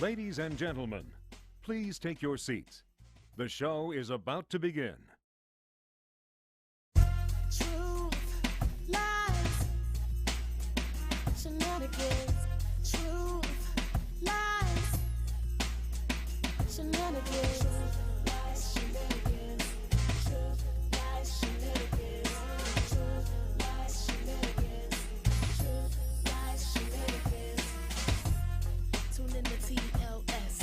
Ladies and gentlemen, please take your seats. The show is about to begin. Truth, lies, shenanigans. Truth, lies, shenanigans. Truth, lies, shenanigans. Truth, lies, shenanigans. Truth, lies, shenanigans. Truth, lies, shenanigans. Tune in to TLS.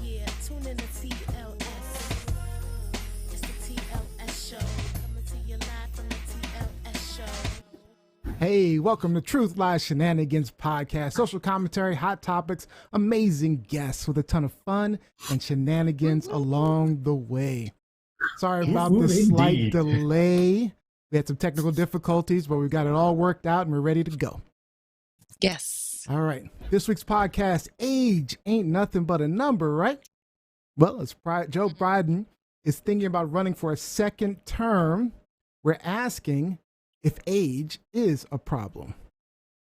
Yeah, tune in to TLS. It's the TLS show. Coming to you live from the TLS show. Hey, welcome to Truth, Lies, Shenanigans podcast. Social commentary, hot topics, amazing guests with a ton of fun and shenanigans along the way. Sorry about the slight delay. We had some technical difficulties, but we got it all worked out and we're ready to go. Yes. All right. This week's podcast, age ain't nothing but a number, right? Well, as Joe Biden is thinking about running for a second term, we're asking if age is a problem.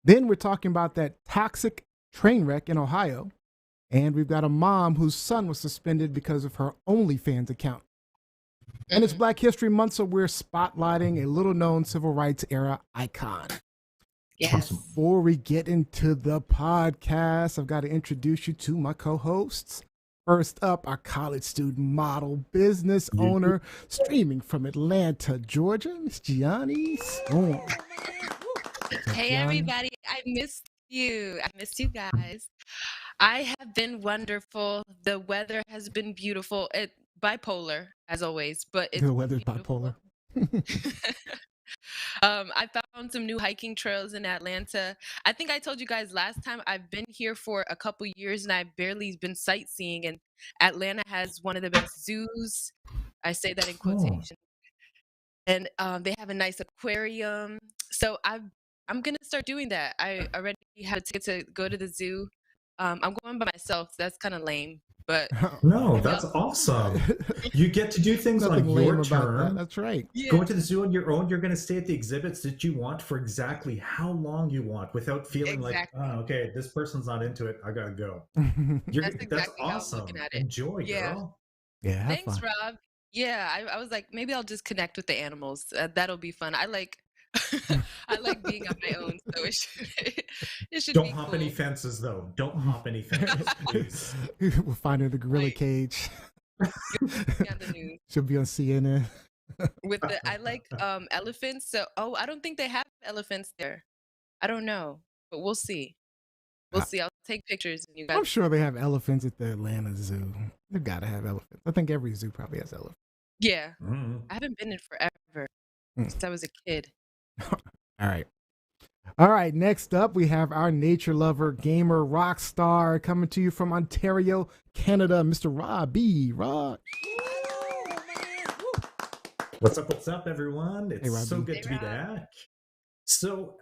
Then we're talking about that toxic train wreck in Ohio. And we've got a mom whose son was suspended because of her OnlyFans account. And it's Black History Month, so we're spotlighting a little-known civil rights era icon. Yes. Before we get into the podcast, I've got to introduce you to my co-hosts. First up, our college student model business owner, streaming from Atlanta, Georgia, Miss Gianni Storm. Hey, everybody. I missed you. I missed you guys. I have been wonderful. The weather has been beautiful. Bipolar, as always, but it's The weather's beautiful. bipolar. I found some new hiking trails in Atlanta. I think I told you guys last time I've been here for a couple years and I've barely been sightseeing, and Atlanta has one of the best zoos. I say that in quotation. And they have a nice aquarium. So I'm going to start doing that. I already have a ticket to go to the zoo. I'm going by myself. That's kind of lame. But No, that's awesome. You get to do things on Nothing your lame about that. term. That's right. yeah. Going to the zoo on your own, you're going to stay at the exhibits that you want for exactly how long you want without feeling Exactly. like, oh, okay, this person's not into it. I got to go. That's exactly That's how I was awesome. looking at it. Enjoy, Yeah. girl. Yeah, have Thanks, fun. Rob. Yeah, I was like, maybe I'll just connect with the animals. That'll be fun. I like I like being on my own, so it should Don't be hop cool. any fences, though. Don't hop any fences, please. We'll find her in the gorilla Right. cage. Be on the news She'll be on CNN. with the I like elephants. So I don't think they have elephants there. I don't know, but we'll see. We'll see. I'll take pictures and you guys. I'm sure they have elephants at the Atlanta Zoo. They've got to have elephants. I think every zoo probably has elephants. Yeah, Mm. I haven't been in forever since I was a kid. All right. All right. Next up, we have our nature lover, gamer, rock star coming to you from Ontario, Canada, Mr. Rob B. Rob. What's up, everyone? It's Robbie. so good Hey, to be Rob. back. So,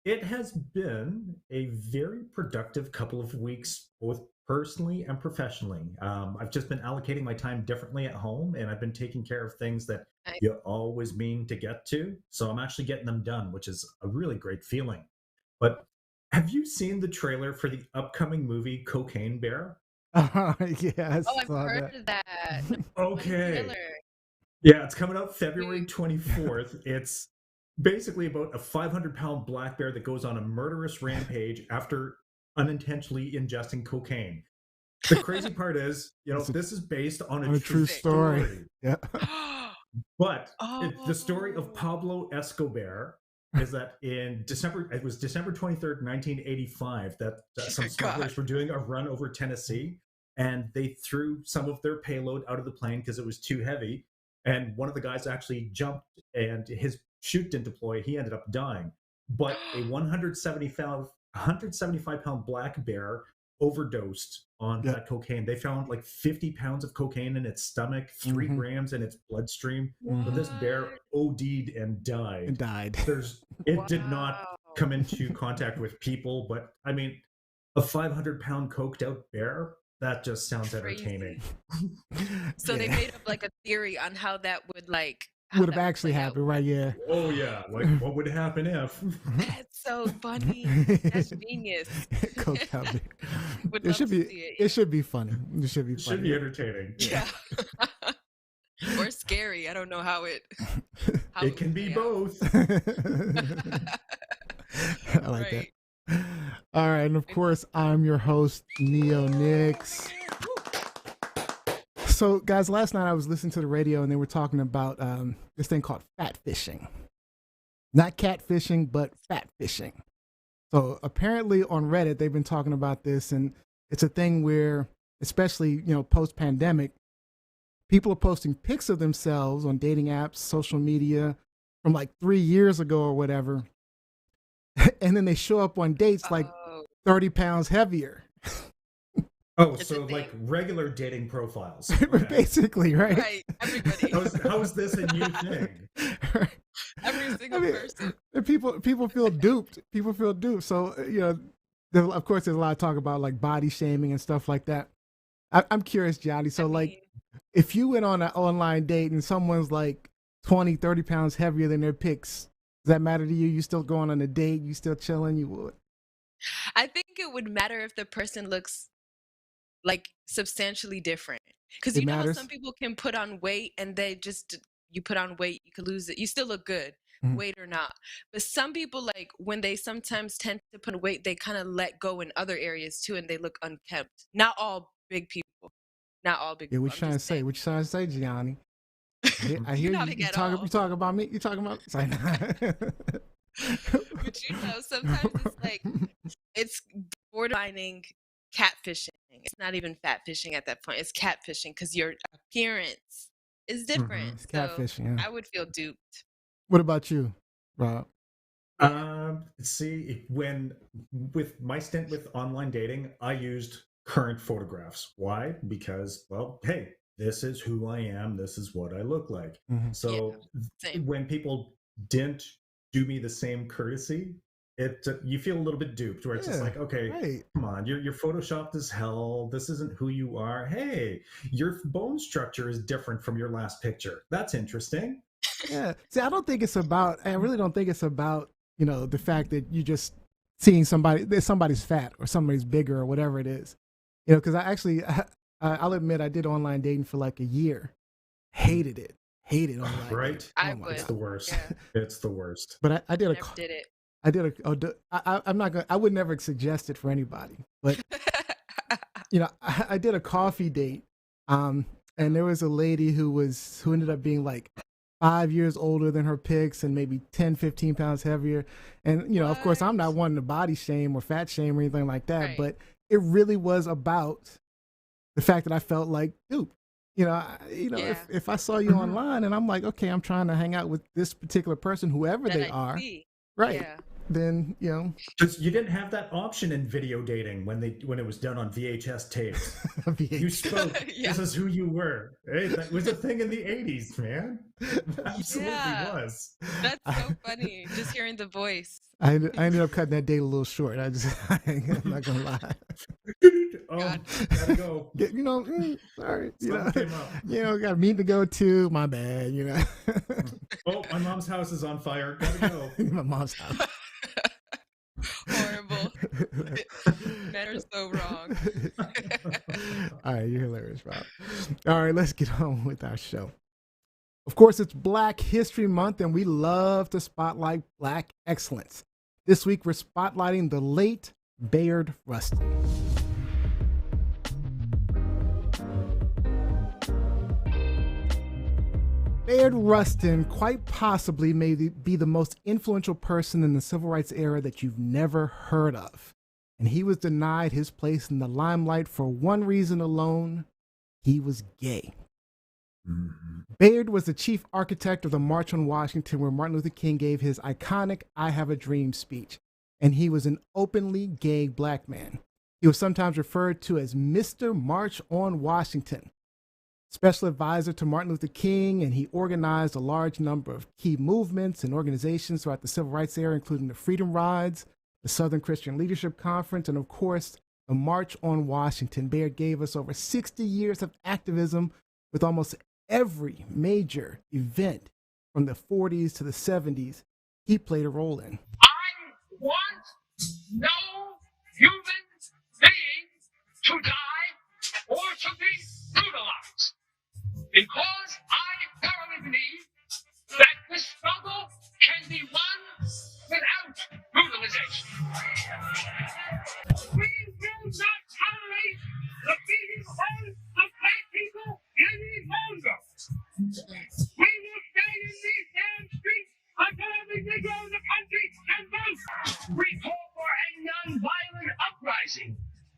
it has been a very productive couple of weeks, both personally and professionally. I've just been allocating my time differently at home, and I've been taking care of things that Nice. you always mean to get to. So, I'm actually getting them done, which is a really great feeling. But have you seen the trailer for the upcoming movie Cocaine Bear? Yeah, I Oh, I've saw heard that. of that. Okay. Killer. Yeah, it's coming out February 24th. It's basically about a 500-pound black bear that goes on a murderous rampage after unintentionally ingesting cocaine. The crazy part is, this is based on On a a true story. Yeah. But Oh. the story of Pablo Escobar is that it was December 23rd, 1985, that some God. smugglers were doing a run over Tennessee, and they threw some of their payload out of the plane because it was too heavy. And one of the guys actually jumped, and his chute didn't deploy. He ended up dying. But a 175-pound black bear overdosed on that cocaine. They found like 50 pounds of cocaine in its stomach, 3 grams in its bloodstream. But this bear OD'd and died. And died. It did not Wow. come into contact with people, but I mean, a 500-pound coked out bear, that just sounds Crazy. entertaining. So they Yeah. made up like a theory on how that would like how would have that actually play out. happened, right? Yeah. Oh yeah, like what would happen if? That's so funny. That's genius. Coach Calvin. Would It love should to be. see it. It should be funny. It should be It should funny. be entertaining. Yeah. Or scary. I don't know how it. How It can would be play out. both. I like Right. that. All right, and of course, I'm your host, Neo Nix. So, guys, last night I was listening to the radio and they were talking about this thing called fat fishing. Not catfishing, but fat fishing. So, apparently on Reddit, they've been talking about this, and it's a thing where, especially, post-pandemic, people are posting pics of themselves on dating apps, social media from like 3 years ago or whatever. And then they show up on dates like Oh, 30 pounds heavier. Oh, It's a so like thing. regular dating profiles. Okay. Basically, right? right. Everybody. How is this a new thing? Every single person. And people feel duped. People feel duped. So, of course, there's a lot of talk about like body shaming and stuff like that. I'm curious, Johnny. So, like, if you went on an online date and someone's like 20, 30 pounds heavier than their pics, does that matter to you? You still going on a date? You still chilling? You would? I think it would matter if the person looks like substantially different. Because It you know how matters? some people can put on weight and you put on weight, you could lose it. You still look good, Mhm. weight or not. But some people, like, when they sometimes tend to put on weight, they kind of let go in other areas too and they look unkempt. Not all big people. Not all big Yeah, people. what I'm you trying to just say? saying. What you trying to say, Gianni? I hear You're you. nodding You at talking, all. you talking about me? You talking about? It's like, But sometimes it's like, it's borderlining catfishing. It's not even fat fishing at that point. It's catfishing because your appearance is different. It's So catfishing. Yeah. I would feel duped. What about you, Rob? See, when with my stint with online dating, I used current photographs. Why? Because, well, hey, this is who I am. This is what I look like. Mhm. So Same. when people didn't do me the same courtesy, you feel a little bit duped. Where it's just Yeah, like, okay, right. come on, you're photoshopped as hell. This isn't who you are. Hey, your bone structure is different from your last picture. That's interesting. Yeah. See, I really don't think it's about, the fact that you just seeing somebody's fat or somebody's bigger or whatever it is. Because I'll admit I did online dating for like a year. Hated it. Hated online dating. Right? I Oh my would. It's God. the worst. Yeah. It's the worst. But I did Never did it. I'm not gonna. I would never suggest it for anybody. But I did a coffee date, and there was a lady who ended up being like 5 years older than her pics and maybe 10, 15 pounds heavier. And of course, I'm not wanting to body shame or fat shame or anything like that. Right. But it really was about the fact that I felt like, dude. If I saw you online and I'm like, okay, I'm trying to hang out with this particular person, whoever That they I are, see. right? Yeah. Then Because you didn't have that option in video dating when it was done on VHS tapes. You spoke. Yeah. This is who you were. Hey, that was a thing in the 80s, man. It absolutely Yeah. was. That's so funny. Just hearing the voice. I ended up cutting that date a little short. I'm not gonna lie. God. Gotta go. Sorry. Something came up. Got a meeting to go to. My bad. Oh, my mom's house is on fire. Gotta go. My mom's house. Horrible. Men are so wrong. All right, you're hilarious, Rob. All right, let's get on with our show. Of course, it's Black History Month, and we love to spotlight Black excellence. This week, we're spotlighting the late Bayard Rustin. Bayard Rustin quite possibly may be the most influential person in the civil rights era that you've never heard of. And he was denied his place in the limelight for one reason alone: he was gay. Mm-hmm. Bayard was the chief architect of the March on Washington, where Martin Luther King gave his iconic "I Have a Dream" speech. And he was an openly gay Black man. He was sometimes referred to as Mr. March on Washington. Special advisor to Martin Luther King, and he organized a large number of key movements and organizations throughout the civil rights era, including the Freedom Rides, the Southern Christian Leadership Conference, and of course, the March on Washington. Bayard gave us over 60 years of activism with almost every major event from the 40s to the 70s, he played a role in. I want no human being to die or to be brutalized, because I thoroughly believe that this struggle can be won without brutalization. We will not tolerate the beating heart of black people any longer. We will stay in these damn streets until every Negro in the country can vote. We call for a non-violent uprising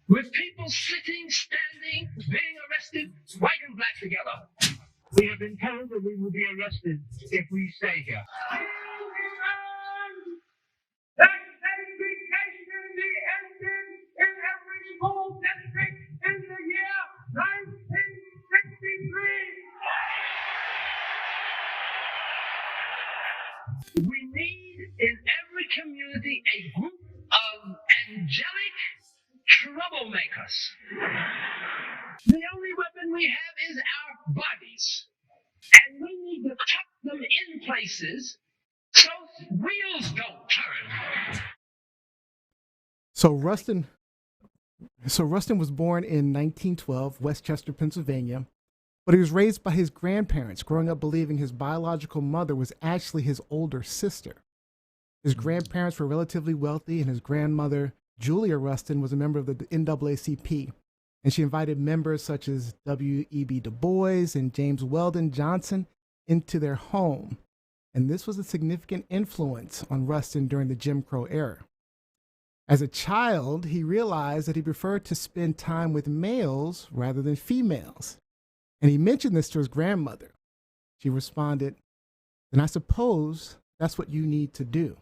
with people sitting, standing, being arrested, white and black together. We have been told that we will be arrested if we stay here. That segregation be ended in every school district in the year 1963. We need in every community a group of angelic troublemakers. The only weapon we have is our bodies, and we need to tuck them in places so wheels don't turn. So Rustin was born in 1912, Westchester, Pennsylvania, but he was raised by his grandparents, growing up believing his biological mother was actually his older sister. His grandparents were relatively wealthy, and his grandmother, Julia Rustin, was a member of the NAACP, and she invited members such as W.E.B. Du Bois and James Weldon Johnson into their home, and this was a significant influence on Rustin during the Jim Crow era. As a child, he realized that he preferred to spend time with males rather than females, and he mentioned this to his grandmother. She responded, "Then I suppose that's what you need to do."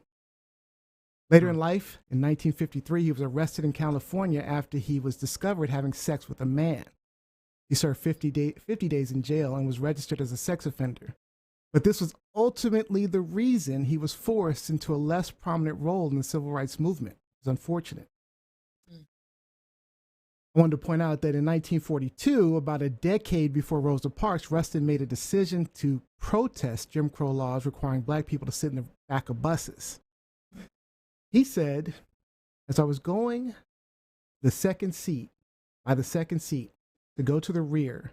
Later in life, in 1953, he was arrested in California after he was discovered having sex with a man. He served 50 days in jail and was registered as a sex offender. But this was ultimately the reason he was forced into a less prominent role in the civil rights movement. It was unfortunate. I wanted to point out that in 1942, about a decade before Rosa Parks, Rustin made a decision to protest Jim Crow laws requiring black people to sit in the back of buses. He said, "As I was going by the second seat, to go to the rear,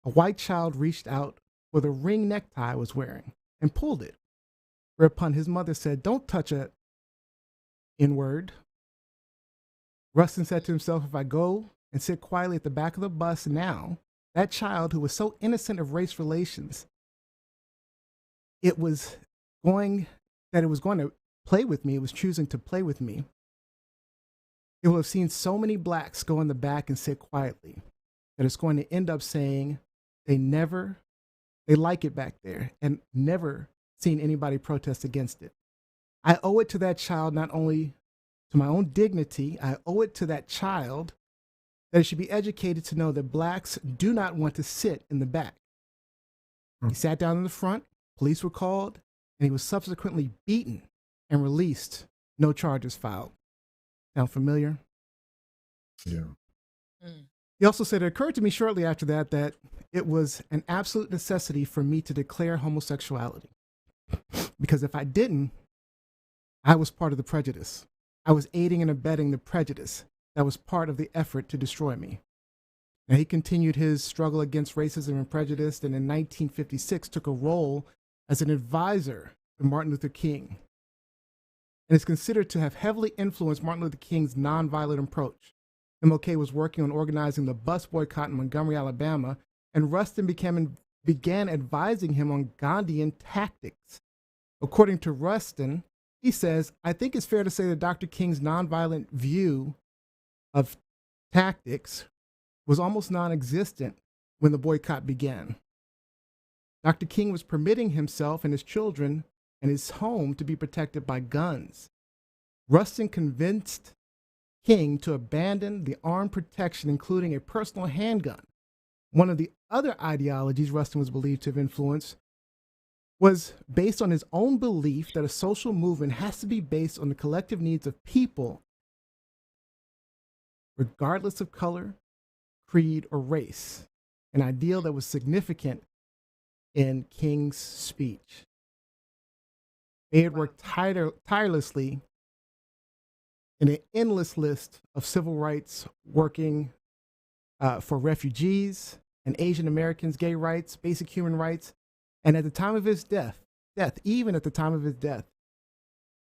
a white child reached out for the ring necktie I was wearing and pulled it. Whereupon his mother said, 'Don't touch a N-word.' Rustin said to himself, 'If I go and sit quietly at the back of the bus now, that child who was so innocent of race relations, it was going to play with me, it was choosing to play with me. It will have seen so many blacks go in the back and sit quietly that it's going to end up saying they like it back there, and never seen anybody protest against it. I owe it to that child, not only to my own dignity, I owe it to that child that it should be educated to know that blacks do not want to sit in the back.' He sat down in the front, police were called, and he was subsequently beaten and released, no charges filed." Sound familiar? Yeah. He also said, "It occurred to me shortly after that it was an absolute necessity for me to declare homosexuality. Because if I didn't, I was part of the prejudice. I was aiding and abetting the prejudice that was part of the effort to destroy me." Now, he continued his struggle against racism and prejudice, and in 1956 took a role as an advisor to Martin Luther King, and is considered to have heavily influenced Martin Luther King's nonviolent approach. MLK was working on organizing the bus boycott in Montgomery, Alabama, and Rustin began advising him on Gandhian tactics. According to Rustin, he says, "I think it's fair to say that Dr. King's nonviolent view of tactics was almost non-existent when the boycott began. Dr. King was permitting himself and his children and his home to be protected by guns. Rustin convinced King to abandon the armed protection, including a personal handgun. One of the other ideologies Rustin was believed to have influenced was based on his own belief that a social movement has to be based on the collective needs of people, regardless of color, creed, or race, an ideal that was significant in King's speech." They had Wow. worked tirelessly in an endless list of civil rights, working for refugees and Asian Americans, gay rights, basic human rights. And at the time of his even at the time of his death,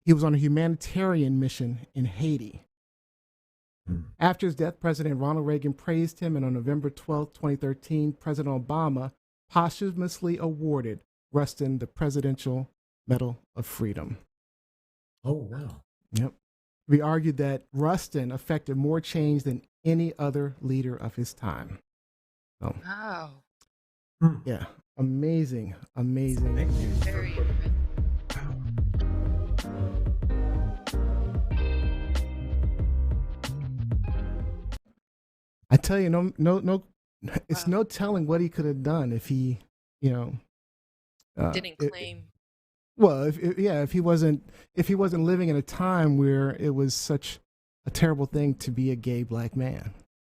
he was on a humanitarian mission in Haiti. After his death, President Ronald Reagan praised him, and on November 12, 2013, President Obama posthumously awarded Rustin the Presidential Medal of Freedom. Oh, wow. Yep. We argued that Rustin affected more change than any other leader of his time. So, Wow. yeah, amazing. Thank you. Very impressive. I tell you, no, it's no telling what he could have done if he, Didn't it- claim. well, if he wasn't living in a time where it was such a terrible thing to be a gay black man.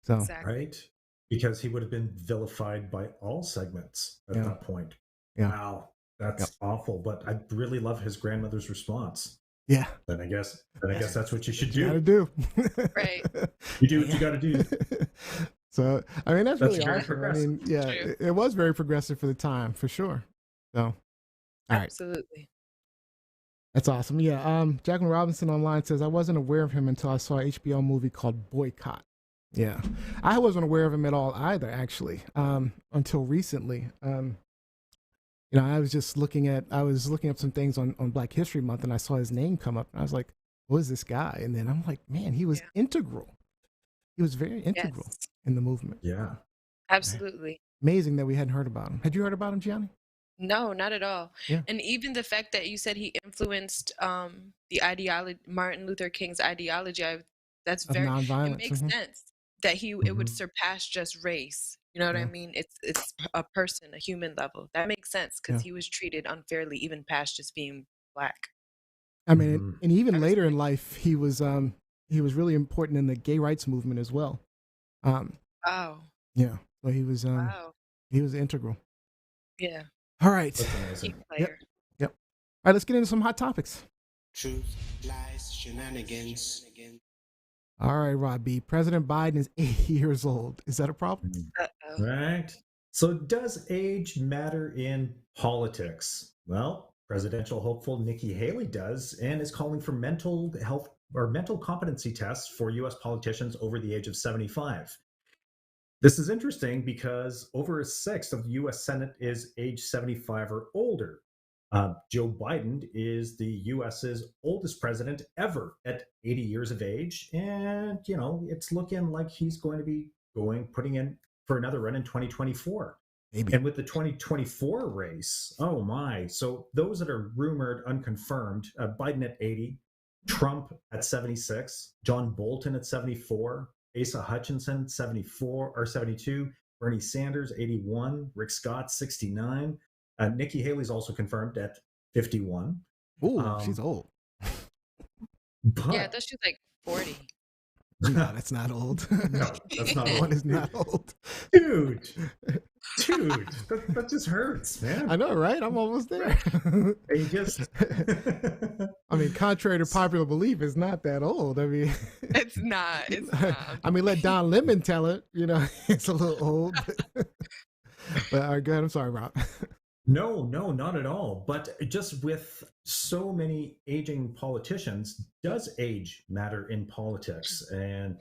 So, Exactly. Right? Because he would have been vilified by all segments at Yeah. that point. Yeah. Wow. That's awful. But I really love his grandmother's response. yeah, Then I guess that's what you should you gotta do. do. Right. You do what you got to do. So, I mean, that's really very awesome. I progressive. mean, yeah, True. it was very progressive for the time, for sure. So, all right. Absolutely. That's awesome. Yeah. Jacqueline Robinson online says, I wasn't aware of him until I saw an HBO movie called Boycott. Yeah. I wasn't aware of him at all either, actually, until recently. I was just looking up some things on Black History Month, and I saw his name come up, and I was like, who is this guy? And then I'm like, man, he was integral. He was very integral Yes. in the movement. Yeah. Absolutely. Amazing that we hadn't heard about him. Had you heard about him, Gianni? No, not at all. Yeah. And even the fact that you said he influenced the ideology, Martin Luther King's ideology, that's Of very. It nonviolence. makes Mhm. sense that it would Mhm. surpass just race. You know what I Yeah. mean? It's a person, a human level. That makes sense because Yeah. he was treated unfairly, even past just being black. I mean, Mhm. and even I later in respect life, he was really important in the gay rights movement as well. Wow. Yeah. So he was Wow. integral. Yeah. All right. That's Key amazing. player. Yep. All right, let's get into some hot topics. Truth, lies, shenanigans. All right, Rob B. President Biden is 80 years old. Is that a problem? Uh-oh. Right. So, does age matter in politics? Well, presidential hopeful Nikki Haley does, and is calling for mental health or mental competency tests for U.S. politicians over the age of 75. This is interesting because over a sixth of the U.S. Senate is age 75 or older. Joe Biden is the U.S.'s oldest president ever at 80 years of age. And, it's looking like he's going to be putting in for another run in 2024. Maybe. And with the 2024 race, oh my. So those that are rumored, unconfirmed, Biden at 80, Trump at 76, John Bolton at 74, Asa Hutchinson 74 or 72, Bernie Sanders 81, Rick Scott 69. Nikki Haley's also confirmed at 51. Ooh, she's old. But Yeah, I thought she was like 40. No, that's not old. no, that's not One old. is not old. Dude, that just hurts, man. I know, right? I'm almost there. You just I mean, contrary to popular belief, it's not that old. I mean, It's not. It's not. I mean, let Don Lemon tell it. It's a little old. But all right, go ahead. I'm sorry, Rob. No, not at all. But just with so many aging politicians, does age matter in politics? And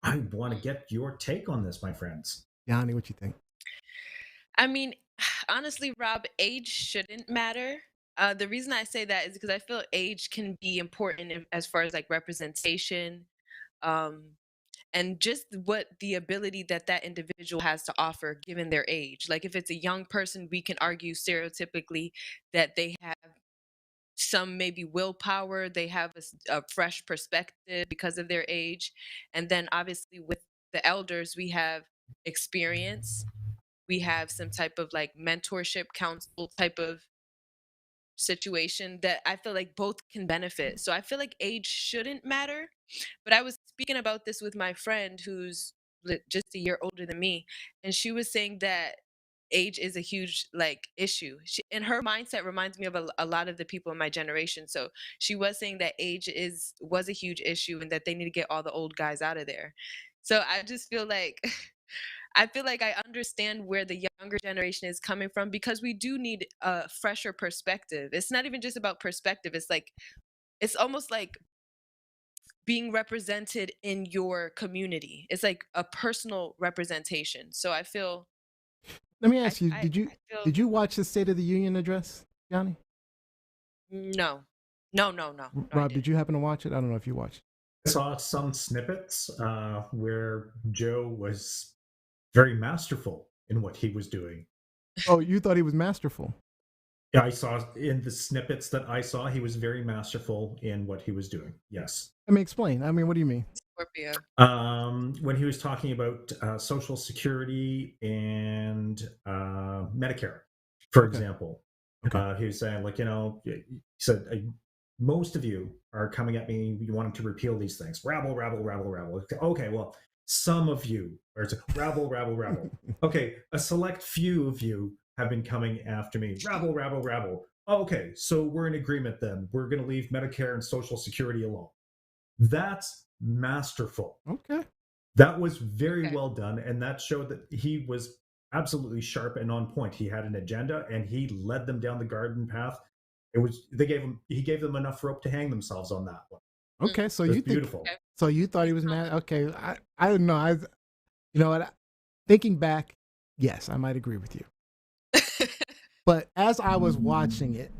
I want to get your take on this, my friends. Yanni, what you think? I mean, honestly, Rob, age shouldn't matter. The reason I say that is because I feel age can be important as far as like representation, and just what the ability that individual has to offer given their age. Like if it's a young person, we can argue stereotypically that they have some maybe willpower, they have a fresh perspective because of their age. And then obviously with the elders, we have experience, we have some type of like mentorship counsel type of situation that I feel like both can benefit. So I feel like age shouldn't matter. But I was speaking about this with my friend who's just a year older than me, and she was saying that age is a huge like issue. And her mindset reminds me of a lot of the people in my generation. So she was saying that age was a huge issue and that they need to get all the old guys out of there. So I just feel like I feel like I understand where the younger generation is coming from, because we do need a fresher perspective. It's not even just about perspective. It's almost like being represented in your community. It's like a personal representation. So I feel Let me ask you: I feel did you watch the State of the Union address, Johnny? no, no. I Rob, didn't. did you happen to watch it? I don't know if you watched. I saw some snippets where Joe was very masterful in what he was doing. Oh, you thought he was masterful. Yeah, I saw in the snippets that I saw, he was very masterful in what he was doing. Yes. I mean, explain. I mean, what do you mean? Scorpio. When he was talking about Social Security and Medicare, for example, Okay. he was saying, like, he said, most of you are coming at me, you wanting to repeal these things. Rabble, rabble, rabble, rabble. Okay, well, some of you are rabble, rabble, rabble. Okay, a select few of you have been coming after me. Rabble, rabble, rabble. Okay, so we're in agreement then. We're going to leave Medicare and Social Security alone. That's masterful. Okay. That was very well done, and that showed that he was absolutely sharp and on point. He had an agenda, and he led them down the garden path. He gave them enough rope to hang themselves on that one. Okay, so It was you think beautiful. so you thought he was mad? Okay, I don't know. You know what? Thinking back, yes, I might agree with you. But as I was watching it,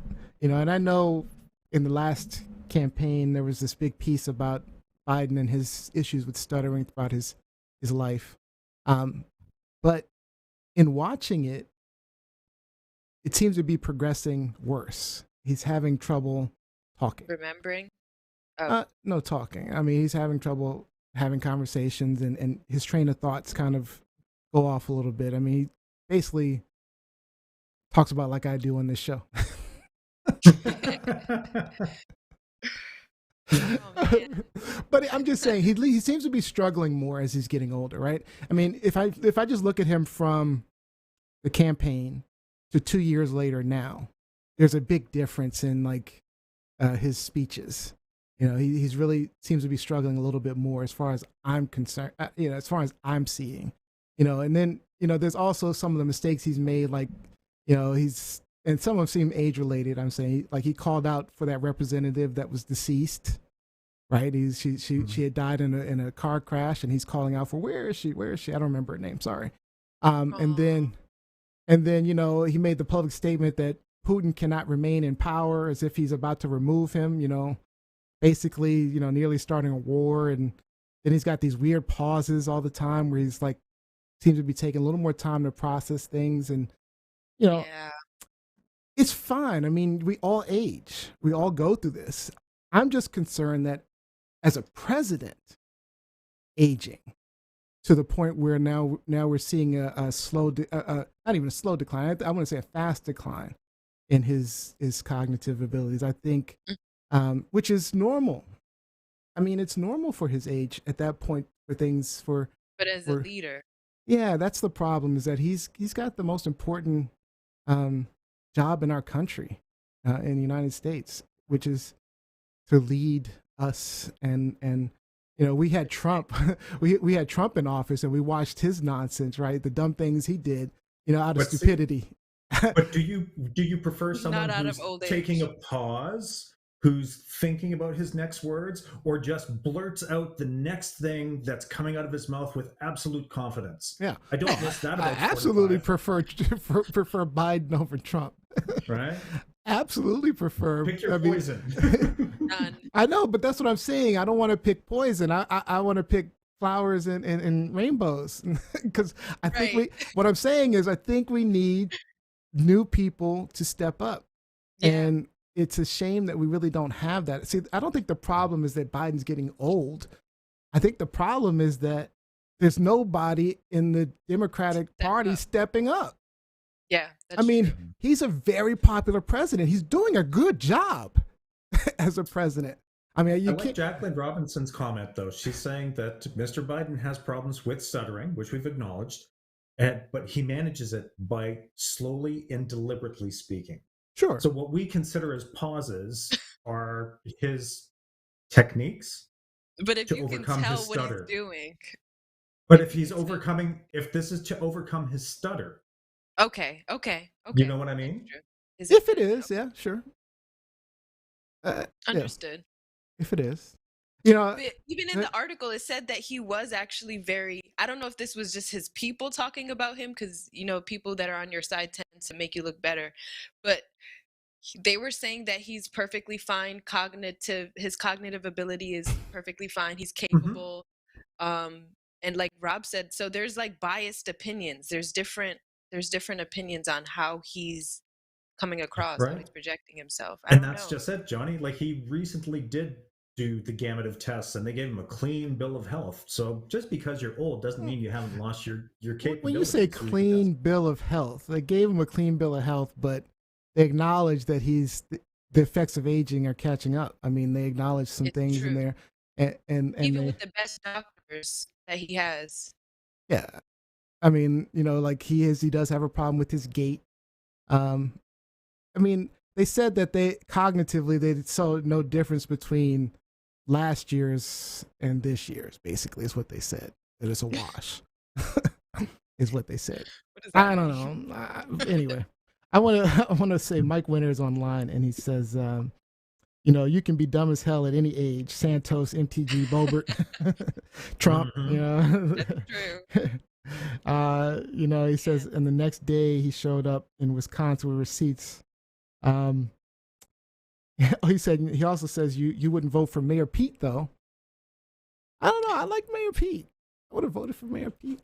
and I know in the last campaign there was this big piece about Biden and his issues with stuttering throughout his life. But in watching it, it seems to be progressing worse. He's having trouble talking. Remembering? No talking. I mean, he's having trouble having conversations, and his train of thoughts kind of go off a little bit. I mean, he basically talks about like I do on this show. But I'm just saying he seems to be struggling more as he's getting older, right? I mean, if I just look at him from the campaign to 2 years later now, there's a big difference in like his speeches. He's really seems to be struggling a little bit more as far as I'm concerned. As far as I'm seeing, and then there's also some of the mistakes he's made, like and some of them seem age related. I'm saying, like, he called out for that representative that was deceased, right? She had died in a car crash, and he's calling out for where is she? I don't remember her name. Sorry. And then he made the public statement that Putin cannot remain in power, as if he's about to remove him. Basically, nearly starting a war, and then he's got these weird pauses all the time where he's like seems to be taking a little more time to process things, and it's fine. I mean, we all age. We all go through this. I'm just concerned that as a president aging to the point where now we're seeing a slow, not even a slow decline. I want to say a fast decline in his cognitive abilities. I think, which is normal. I mean, it's normal for his age at that point for things But as a leader. Yeah, that's the problem, is that he's got the most important job in our country, in the United States, which is to lead us. And we had Trump, we had Trump in office, and we watched his nonsense, right? The dumb things he did, out of stupidity. But do you prefer someone who's taking a pause, who's thinking about his next words, or just blurts out the next thing that's coming out of his mouth with absolute confidence? Yeah, I don't miss that about I absolutely 45. prefer Biden over Trump. Right? Absolutely prefer. Pick your poison. I know, but that's what I'm saying. I don't want to pick poison. I want to pick flowers and rainbows, because I think what I'm saying is I think we need new people to step up. Yeah. And it's a shame that we really don't have that. See, I don't think the problem is that Biden's getting old. I think the problem is that there's nobody in the Democratic Party stepping up. Yeah. I mean, true. He's a very popular president. He's doing a good job as a president. I mean, I like Jacqueline Robinson's comment, though. She's saying that Mr. Biden has problems with stuttering, which we've acknowledged. but he manages it by slowly and deliberately speaking. Sure. So what we consider as pauses are his techniques But if to you can overcome tell his what he's stutter. doing. But if this is to overcome his stutter, Okay. you know what I mean? Is If it true? is, yeah, sure. Yeah, Understood. if it is. You know, But even in the article, it said that he was actually very, I don't know if this was just his people talking about him, because, people that are on your side tend to make you look better. But they were saying that he's perfectly fine. His cognitive ability is perfectly fine. He's capable. And like Rob said, so there's like biased opinions. There's different opinions on how he's coming across, how Right. he's projecting himself. And that's just it, Johnny. Like, he recently did do the gamut of tests, and they gave him a clean bill of health. So just because you're old doesn't mean you haven't lost your capabilities. when you say clean bill of health, they gave him a clean bill of health, but they acknowledge that the effects of aging are catching up. I mean, they acknowledge some things in there, and even with the best doctors that he has. Yeah, I mean, like he does have a problem with his gait. I mean, they said that they saw no difference between last year's and this year's. Basically, is what they said. That it's a wash. Is what they said. I don't know. Anyway, I want to say Mike Winter is online, and he says, you can be dumb as hell at any age. Santos, MTG, Bobert, Trump. That's true. He says, and the next day he showed up in Wisconsin with receipts. He also says you wouldn't vote for Mayor Pete though. I don't know. I like Mayor Pete. I would have voted for Mayor Pete,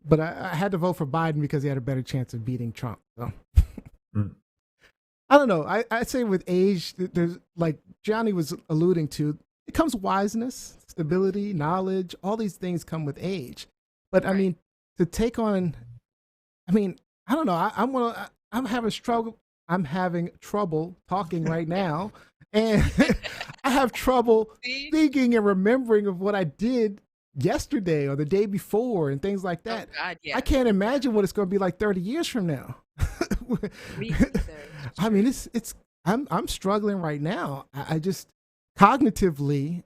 but I had to vote for Biden because he had a better chance of beating Trump. So. I don't know. I'd say with age, there's, like Johnny was alluding to, it comes wiseness, stability, knowledge. All these things come with age. But I mean, to take on, I don't know. I'm having trouble talking right now, and I have trouble thinking and remembering of what I did yesterday or the day before and things like that. Oh God, yeah. I can't imagine what it's going to be like 30 years from now. Me either. I mean, I'm struggling right now. I just cognitively,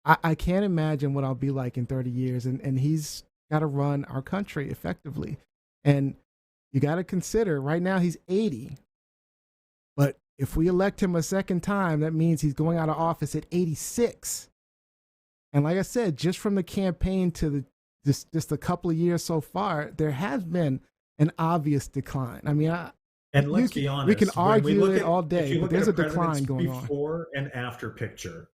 I can't imagine what I'll be like in 30 years. And he's got to run our country effectively. And you got to consider right now he's 80. But if we elect him a second time, that means he's going out of office at 86. And like I said, just from the campaign to just a couple of years so far, there has been an obvious decline. I mean, and let's be honest, we can argue it all if day, you but look there's at a decline going on. Before and after picture,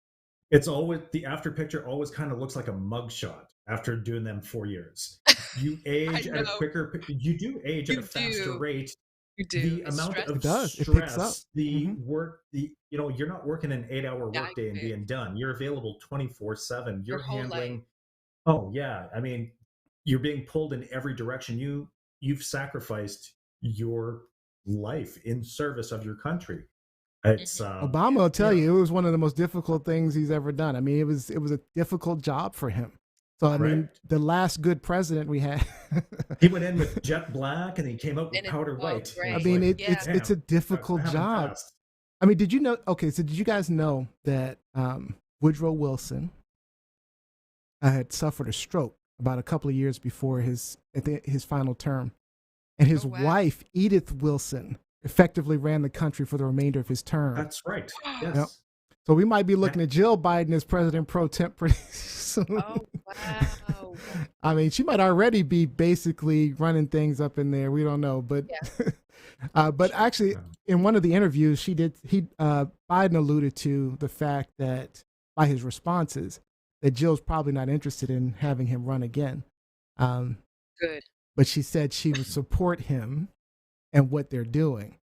it's always the after picture always kind of looks like a mugshot after doing them 4 years. You age at a quicker, you do age at a faster rate. You do. The amount of stress, it picks up. The work, you're not working an 8-hour workday and being done. You're available 24/7. You're handling. Oh yeah, I mean, you're being pulled in every direction. You've sacrificed your life in service of your country. It's Obama will tell you it was one of the most difficult things he's ever done. I mean, it was a difficult job for him. So I mean, the last good president we had, he went in with jet black and he came out with powder white. I mean, it's a difficult job. I mean, did you know? Okay, so did you guys know that Woodrow Wilson had suffered a stroke about a couple of years before his final term, and his wife Edith Wilson effectively ran the country for the remainder of his term. That's right. Yes. Yep. So we might be looking at Jill Biden as president pro temp pretty soon. Oh wow! I mean, she might already be basically running things up in there. We don't know, but but actually, in one of the interviews, Biden alluded to the fact that by his responses that Jill's probably not interested in having him run again. Good. But she said she would support him and what they're doing.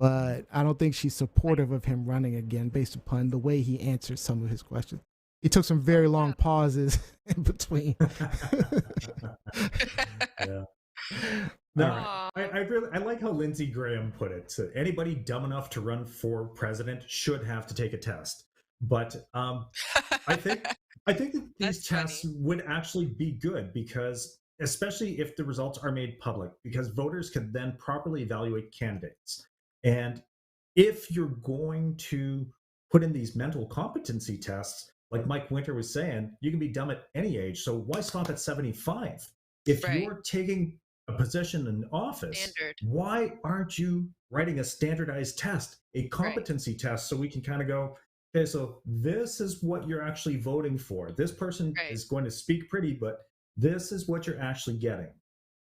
But I don't think she's supportive of him running again based upon the way he answered some of his questions. He took some very long pauses in between. Yeah. No, I like how Lindsey Graham put it. So anybody dumb enough to run for president should have to take a test. But I think that these tests would actually be good because especially if the results are made public, because voters can then properly evaluate candidates. And if you're going to put in these mental competency tests, like Mike Winter was saying, you can be dumb at any age. So why stop at 75? If Right. you're taking a position in office, Standard. why aren't you writing a standardized test, a competency test, so we can kind of go, okay, so this is what you're actually voting for. This person Right. is going to speak pretty, but this is what you're actually getting.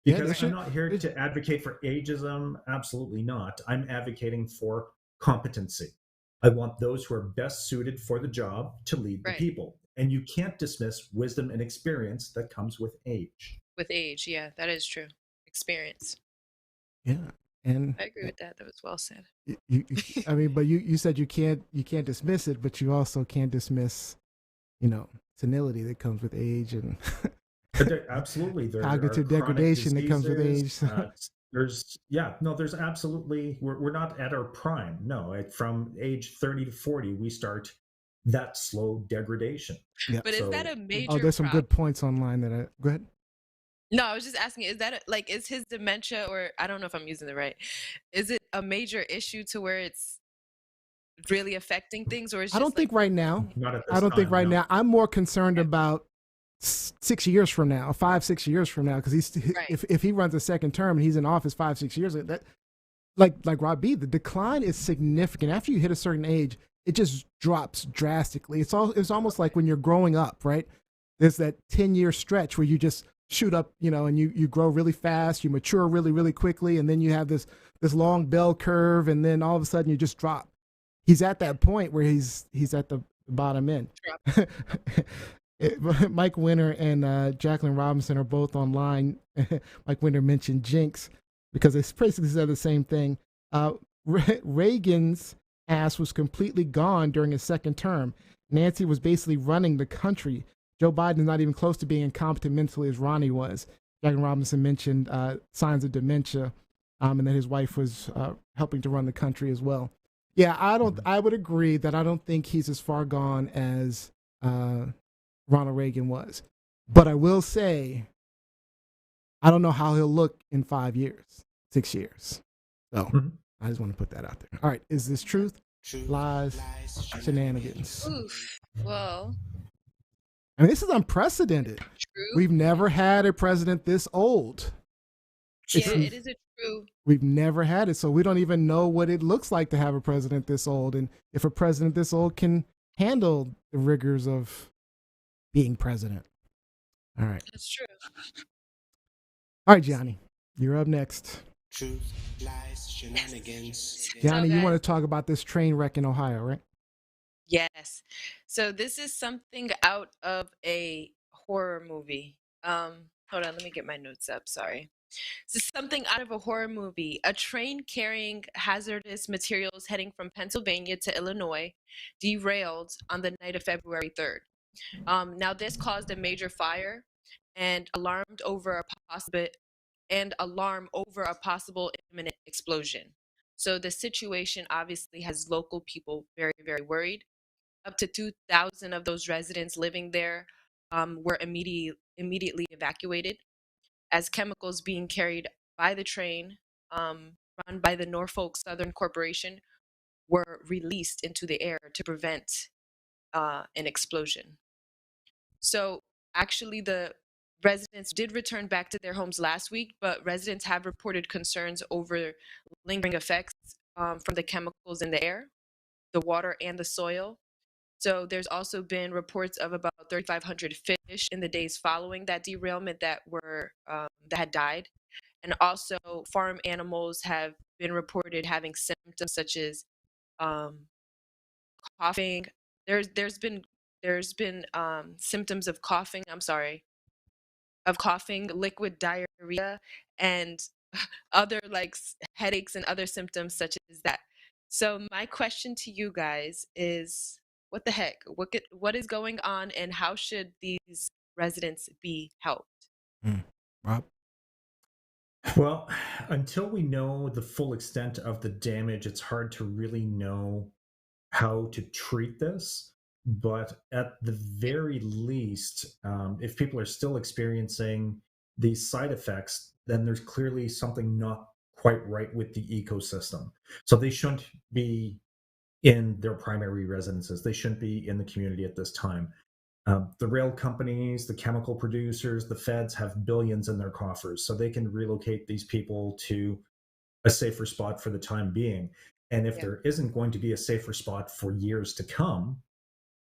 Yeah, Because they I'm not here to advocate for ageism. Absolutely not. I'm advocating for competency. I want those who are best suited for the job to lead the Right. people. And you can't dismiss wisdom and experience that comes with age. With age, yeah, that is true. Experience. Yeah, and I agree with that. That was well said. I mean, but you said you can't dismiss it, but you also can't dismiss, senility that comes with age and Absolutely, there cognitive are chronic degradation that comes with age. diseases. There's absolutely, we're not at our prime. No, from age 30 to 40, we start that slow degradation. Yeah. But is that a major Oh, there's some good points online that I go ahead. No, I was just asking, is that is his dementia, or I don't know if I'm using it right. Is it a major issue to where it's really affecting things, or is I don't think right now. Not at this I don't think time, right no. now. I'm more concerned about 6 years from now, 5-6 years from now, because Right. if he runs a second term and he's in office 5-6 years, that like Rob B, the decline is significant. After you hit a certain age, it just drops drastically. It's almost like when you're growing up, right? There's that 10-year stretch where you just shoot up, and you grow really fast, you mature really, really quickly, and then you have this long bell curve, and then all of a sudden you just drop. He's at that point where he's at the bottom end. Mike Winter and Jacqueline Robinson are both online. Mike Winter mentioned Jinx because they basically said the same thing. Reagan's ass was completely gone during his second term. Nancy was basically running the country. Joe Biden is not even close to being incompetent mentally as Ronnie was. Jacqueline Robinson mentioned signs of dementia, and that his wife was helping to run the country as well. Yeah, I would agree that I don't think he's as far gone as Ronald Reagan was. But I will say, I don't know how he'll look in 5 years, 6 years. So I just want to put that out there. All right, is this truth, lies, shenanigans? Oof. Well, I mean, this is unprecedented. true. We've never had a president this old. Yeah, it is a true. We've never had it, so we don't even know what it looks like to have a president this old, and if a president this old can handle the rigors of being president. All right. That's true. All right, Johnny, you're up next. Truth, lies, shenanigans. Johnny, So, you guys- want to talk about this train wreck in Ohio, right? Yes. So this is something out of a horror movie. Hold on, let me get my notes up. Sorry. This is something out of a horror movie. A train carrying hazardous materials heading from Pennsylvania to Illinois derailed on the night of February 3rd. Now this caused a major fire and alarm over a possible imminent explosion. So the situation obviously has local people very, very worried. Up to 2,000 of those residents living there were immediately evacuated, as chemicals being carried by the train run by the Norfolk Southern Corporation were released into the air to prevent an explosion. So actually, the residents did return back to their homes last week, but residents have reported concerns over lingering effects from the chemicals in the air, the water, and the soil. So there's also been reports of about 3,500 fish in the days following that derailment that had died, and also farm animals have been reported having symptoms such as coughing. There's been symptoms of coughing. Of coughing, liquid diarrhea, and other headaches and other symptoms such as that. So my question to you guys is, what the heck? What is going on, and how should these residents be helped? Rob? Well, until we know the full extent of the damage, it's hard to really know how to treat this. But at the very least, if people are still experiencing these side effects, then there's clearly something not quite right with the ecosystem. So they shouldn't be in their primary residences. They shouldn't be in the community at this time. The rail companies, the chemical producers, the feds have billions in their coffers, so they can relocate these people to a safer spot for the time being. And if Yeah. there isn't going to be a safer spot for years to come,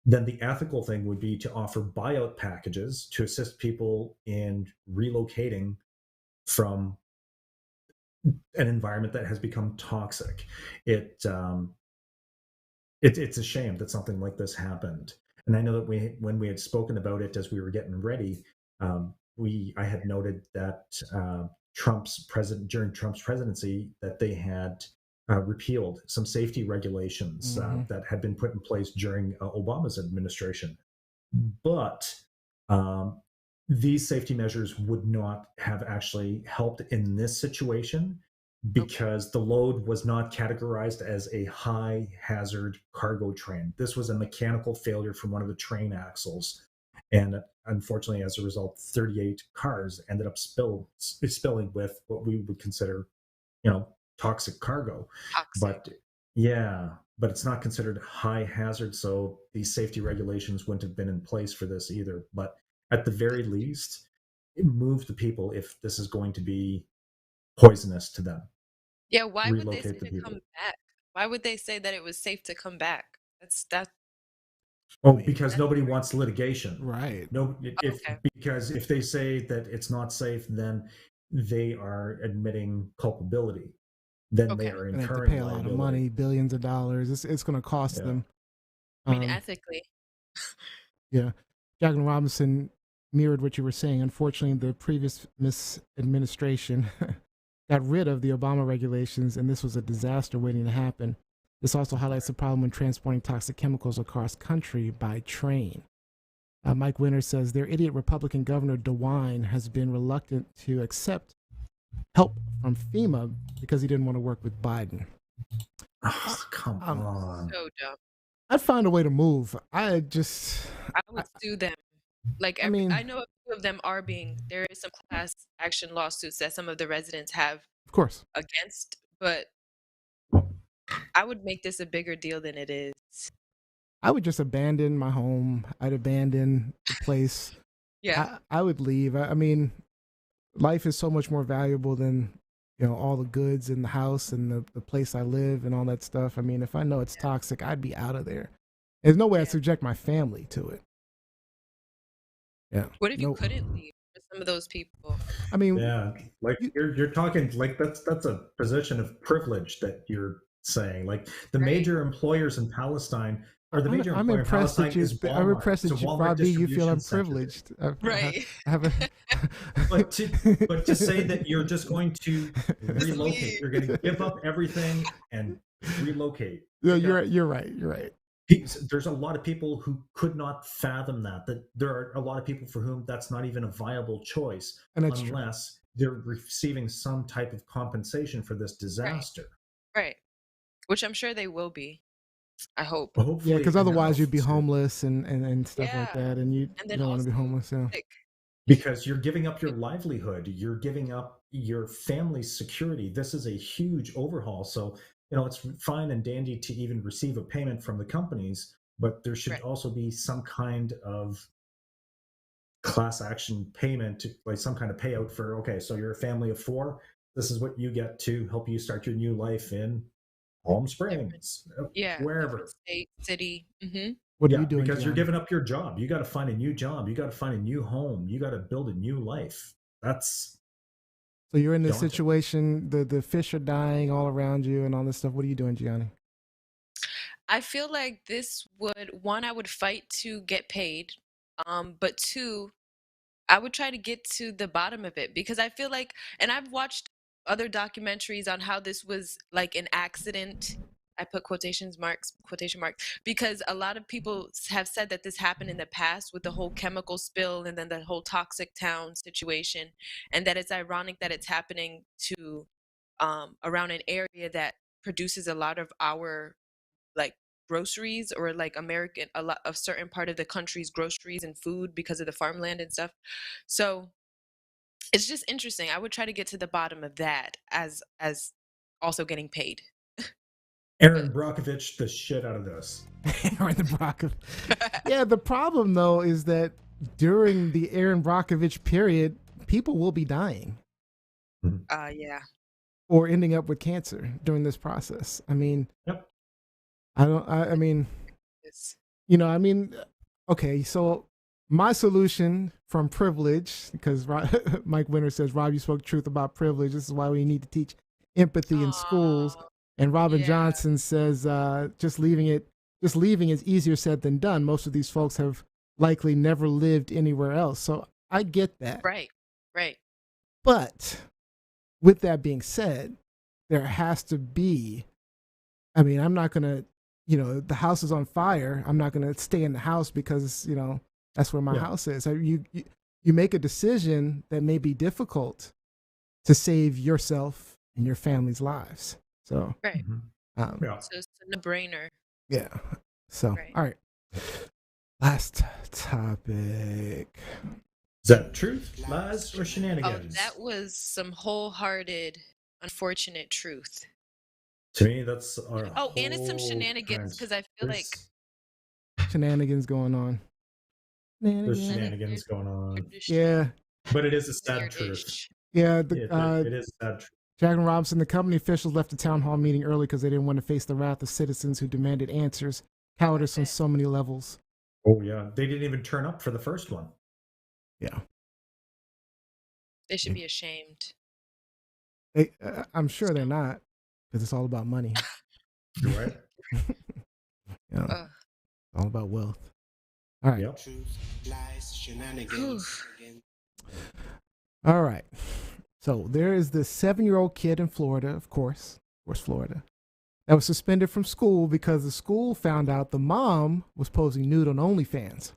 then the ethical thing would be to offer buyout packages to assist people in relocating from an environment that has become toxic. It's a shame that something like this happened. And I know that when we had spoken about it as we were getting ready, I had noted that during Trump's presidency, that they had repealed some safety regulations that had been put in place during Obama's administration. But these safety measures would not have actually helped in this situation, because the load was not categorized as a high hazard cargo train. This was a mechanical failure from one of the train axles. And unfortunately, as a result, 38 cars ended up spilling with what we would consider, toxic cargo. Toxic. But it's not considered high hazard. So these safety regulations wouldn't have been in place for this either. But at the very least, move the people if this is going to be poisonous to them. Yeah, why would they say Relocate the to people. come back? Why would they say that it was safe to come back? That's Because nobody wants litigation. Right. No, okay. because if they say that it's not safe, then they are admitting culpability. Then they Okay. are And they have to incurring pay a lot of liability. money, billions of dollars. It's going to cost Yeah. them. I mean, ethically. Yeah. Jacqueline Robinson mirrored what you were saying. Unfortunately, the previous administration got rid of the Obama regulations, and this was a disaster waiting to happen. This also highlights the problem when transporting toxic chemicals across country by train. Mike Winter says their idiot Republican Governor DeWine has been reluctant to accept help from FEMA because he didn't want to work with Biden. Oh, come on. So dumb. I'd find a way to move. I would sue them. Like I mean, I know a few of them there is some class action lawsuits that some of the residents have of course, against, but I would make this a bigger deal than it is. I would just abandon my home. I'd abandon the place. Yeah. I would leave. I mean, life is so much more valuable than, all the goods in the house and the place I live and all that stuff. I mean, if I know it's toxic, I'd be out of there. There's no way I'd subject my family to it. Yeah. What if you couldn't leave for some of those people? I mean, yeah, like you're talking like that's a position of privilege that you're saying. Like the major employers in Palestine are the major I'm employer impressed in that you. Palestine is Walmart. I'm impressed that So you, Walmart Bobby, you feel I'm distribution privileged. Right. But to say that you're just going to relocate, you're going to give up everything and relocate. Yeah, you're right. There's a lot of people who could not fathom that there are a lot of people for whom that's not even a viable choice, unless they're receiving some type of compensation for this disaster. Right. Which I'm sure they will be. I hope. Hopefully, yeah, because otherwise you'd be homeless and stuff like Yeah. that, and you don't want to be homeless. Yeah. Because you're giving up your livelihood, you're giving up your family's security. This is a huge overhaul. So, it's fine and dandy to even receive a payment from the companies, but there should also be some kind of class action payment, like some kind of payout for, okay, so you're a family of 4. This is what you get to help you start your new life in Palm Springs, wherever. State, city. Mm-hmm. What are you doing? Because you're giving up your job. You got to find a new job. You got to find a new home. You got to build a new life. So you're in this situation. The fish are dying all around you and all this stuff. What are you doing, Gianni? I feel like this I would fight to get paid. But 2, I would try to get to the bottom of it, because I feel like, and I've watched other documentaries on how this was like an accident. I put quotation marks, because a lot of people have said that this happened in the past with the whole chemical spill and then the whole toxic town situation, and that it's ironic that it's happening to around an area that produces a lot of our like groceries, or like a lot of certain part of the country's groceries and food because of the farmland and stuff. So it's just interesting. I would try to get to the bottom of that as also getting paid. Aaron Brockovich the shit out of this. Aaron Brockovich. Yeah, the problem though is that during the Aaron Brockovich period, people will be dying Yeah. or ending up with cancer during this process. I mean, Yep. I mean, It's- okay, so my solution from privilege, because Mike Winter says, Rob, you spoke truth about privilege. This is why we need to teach empathy in schools. Aw, And Robin yeah. Johnson says, just leaving is easier said than done. Most of these folks have likely never lived anywhere else. So I get that. Right. But with that being said, there has to be, I mean, I'm not going to, the house is on fire. I'm not going to stay in the house because, that's where my house is. You make a decision that may be difficult to save yourself and your family's lives. So, Right. Yeah. So it's a no-brainer. yeah. So, Right. all right. Last topic. Is that truth, lies, or Oh, shenanigans? that was some wholehearted, unfortunate truth. To me, that's our Oh, and it's some whole shenanigans because I feel like Shenanigans going on. there's shenanigans going on. Yeah. But it is a sad truth. weird-ish. Yeah. It is a sad truth. Jack and Robinson, the company officials left the town hall meeting early because they didn't want to face the wrath of citizens who demanded answers. Cowardice on so many levels. Oh, yeah. They didn't even turn up for the first one. Yeah. They should be ashamed. I'm sure they're not, because it's all about money. You're right. It's all about wealth. All right. Yep. Truth, lies, shenanigans. All right. So there is this 7-year-old kid in Florida, of course, Florida, that was suspended from school because the school found out the mom was posing nude on OnlyFans.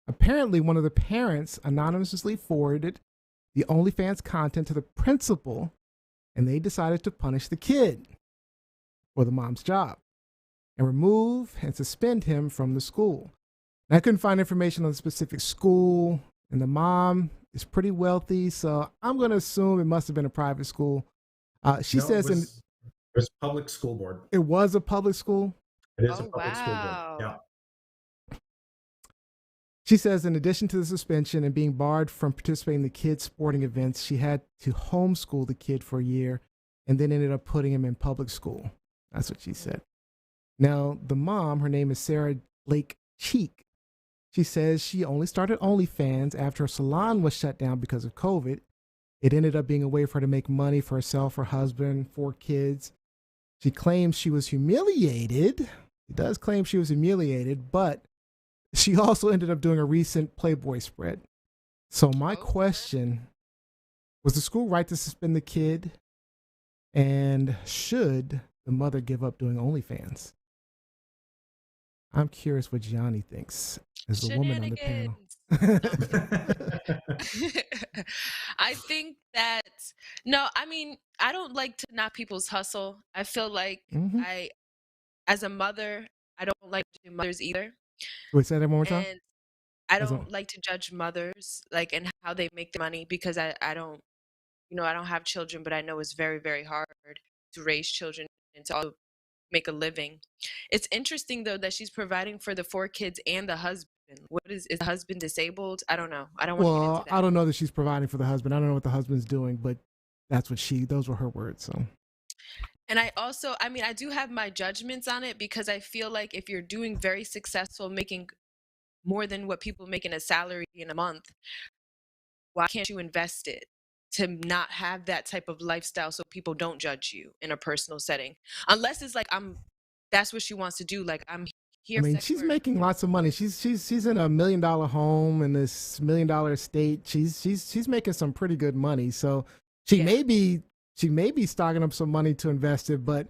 Apparently, one of the parents anonymously forwarded the OnlyFans content to the principal, and they decided to punish the kid for the mom's job and remove and suspend him from the school. And I couldn't find information on the specific school, and the mom is pretty wealthy, so I'm going to assume it must have been a private school. She says it was public school board. it was a public school. It is a public school board. Wow. Yeah. She says in addition to the suspension and being barred from participating in the kids' sporting events, she had to homeschool the kid for a year and then ended up putting him in public school. That's what she said. Now, the mom, her name is Sara Lake Cheek. She says she only started OnlyFans after her salon was shut down because of COVID. It ended up being a way for her to make money for herself, her husband, 4 kids. She claims she was humiliated. She does claim she was humiliated, but she also ended up doing a recent Playboy spread. So my question, was the school right to suspend the kid? And should the mother give up doing OnlyFans? I'm curious what Gianni thinks as the woman on the panel. I think that I don't like to knock people's hustle. I feel like as a mother, I don't like to do mothers either. Wait, say that one more time. And I don't like to judge mothers and how they make the money because I don't I don't have children, but I know it's very, very hard to raise children and to also make a living. It's interesting though that she's providing for the 4 kids and the husband. What is the husband disabled? I don't know. I don't want to get into that. I don't know that she's providing for the husband. I don't know what the husband's doing, but that's what those were her words. So. And I also, I do have my judgments on it because I feel like if you're doing very successful, making more than what people make in a salary in a month, why can't you invest it to not have that type of lifestyle so people don't judge you in a personal setting? Unless it's that's what she wants to do. I'm here. I mean, she's making lots of money. She's in a $1 million home in this $1 million estate. She's making some pretty good money. So she may be stocking up some money to invest it, but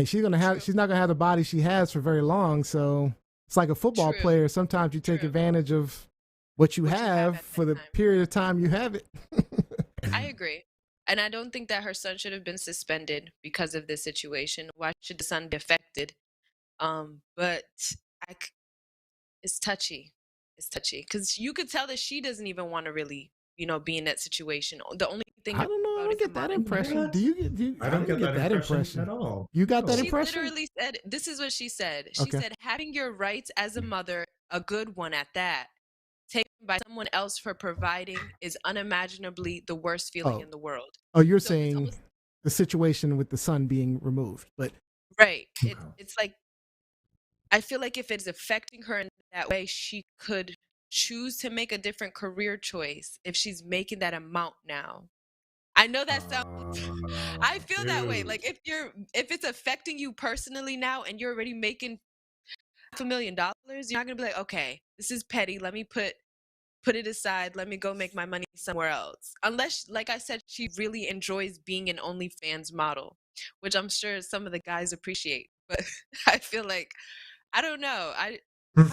she's not gonna have the body she has for very long. So it's like a football player. Sometimes you take advantage of what you have for the period of time you have it. I agree. And I don't think that her son should have been suspended because of this situation. Why should the son be affected? But it's touchy. It's touchy because you could tell that she doesn't even want to really be in that situation. The only thing I don't know. I don't get that impression. What? Do you? I don't get that impression at all. You got that she impression? literally said, this is what she said. She Okay. said, having your rights as a mother, a good one at that, taken by someone else for providing is unimaginably the worst feeling in the world. Oh, you're So it's saying almost- the situation with the son being removed, but right. It's like, I feel like if it's affecting her in that way, she could choose to make a different career choice if she's making that amount now. I know that sounds I feel that way. Dude. Like if it's affecting you personally now and you're already making $500,000, you're not gonna be like, okay, this is petty. Let me put it aside. Let me go make my money somewhere else. Unless, like I said, she really enjoys being an OnlyFans model, which I'm sure some of the guys appreciate. But I feel like, I don't know. I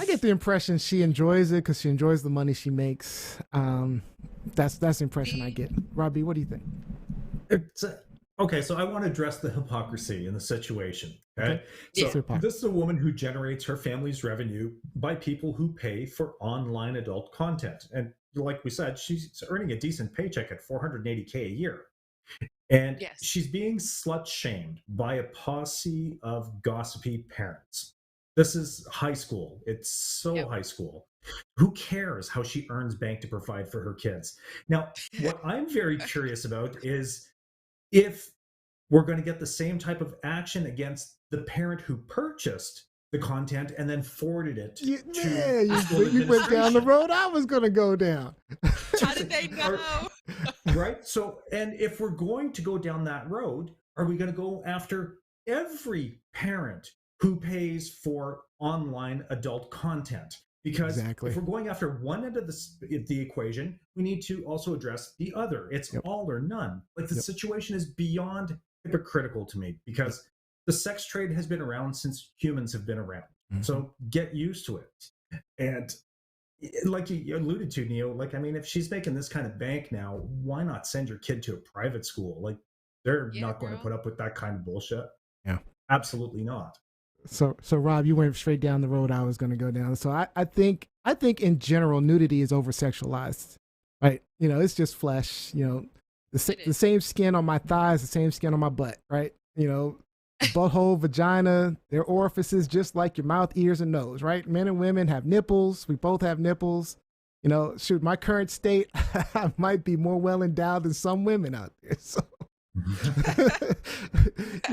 get the impression she enjoys it because she enjoys the money she makes. That's the impression I get. Robbie, what do you think? Okay, so I want to address the hypocrisy in the situation. Okay, Yeah. so this is a woman who generates her family's revenue by people who pay for online adult content, and like we said, she's earning a decent paycheck at $480K a year, and Yes. she's being slut shamed by a posse of gossipy parents. This is high school. It's so high school. Who cares how she earns bank to provide for her kids? Now, what I'm very curious about is if we're going to get the same type of action against the parent who purchased the content and then forwarded it to you went down the road I was going to go down. How did they know? Right? So, and if we're going to go down that road, are we going to go after every parent who pays for online adult content? Because if we're going after one end of the equation, we need to also address the other. It's all or none. Like the situation is beyond hypocritical to me because the sex trade has been around since humans have been around. Mm-hmm. So get used to it. And like you alluded to, Neo, like, I mean, if she's making this kind of bank now, why not send your kid to a private school? Like they're not going to put up with that kind of bullshit. Yeah, absolutely not. So Rob, you went straight down the road I was going to go down. So I think in general, nudity is over sexualized, right? It's just flesh, the same skin on my thighs, the same skin on my butt, right? Butthole, vagina, their orifices, just like your mouth, ears, and nose, right? Men and women have nipples. We both have nipples. Shoot, my current state, I might be more well endowed than some women out there. So.